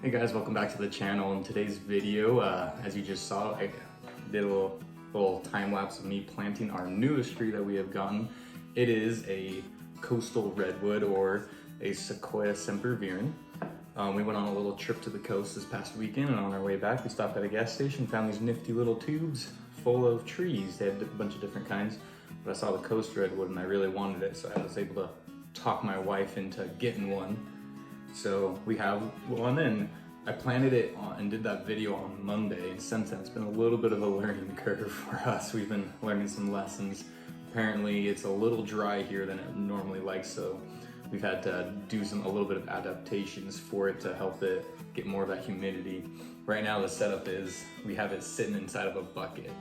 Hey guys, welcome back to the channel. In today's video, as you just saw, I did a little time lapse of me planting our newest tree that we have gotten. It is a coastal redwood, or a sequoia sempervirens. We went on a little trip to the coast this past weekend, and on our way back we stopped at a gas station, found these nifty little tubes full of trees. They had a bunch of different kinds, but I saw the coast redwood and I really wanted it, so I was able to talk my wife into getting one. So we have one, and I planted it and did that video on Monday, and since then it's been a little bit of a learning curve for us. We've been learning some lessons. Apparently it's a little dry here than it normally likes, so we've had to do a little bit of adaptations for it to help it get more of that humidity. Right now the setup is we have it sitting inside of a bucket,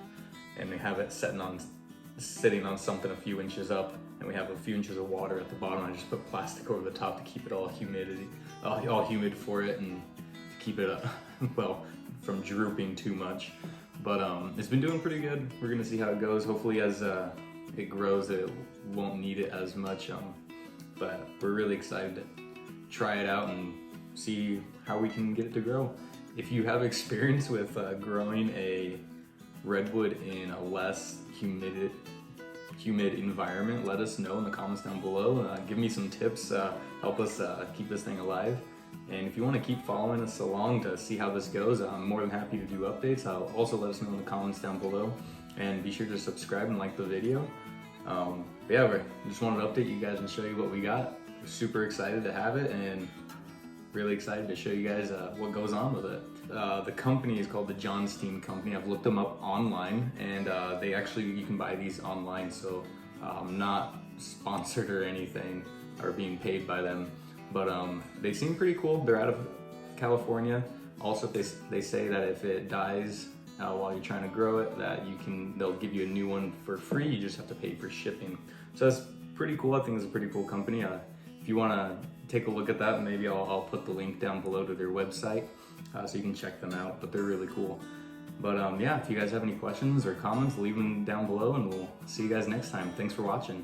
and we have it sitting on something a few inches up, and we have a few inches of water at the bottom. I just put plastic over the top to keep it all humid for it, and to keep it well, from drooping too much. But it's been doing pretty good. We're gonna see how it goes. Hopefully as it grows it won't need it as much, but we're really excited to try it out and see how we can get it to grow. If you have experience with growing a redwood in a less humid environment, let us know in the comments down below. Give me some tips, help us keep this thing alive. And if you want to keep following us along to see how this goes, I'm more than happy to do updates. Also let us know in the comments down below, and be sure to subscribe and like the video. But yeah, we just wanted to update you guys and show you what we got. We're super excited to have it, and really excited to show you guys what goes on with it. The company is called the Johnstein Company. I've looked them up online, and you can buy these online, so I'm not sponsored or anything or being paid by them, but they seem pretty cool. They're out of California. Also, they say that if it dies while you're trying to grow it, that they'll give you a new one for free. You just have to pay for shipping. So that's pretty cool. I think it's a pretty cool company. If you want to take a look at that, maybe I'll put the link down below to their website, so you can check them out, but they're really cool. But yeah, if you guys have any questions or comments, leave them down below, and we'll see you guys next time. Thanks for watching.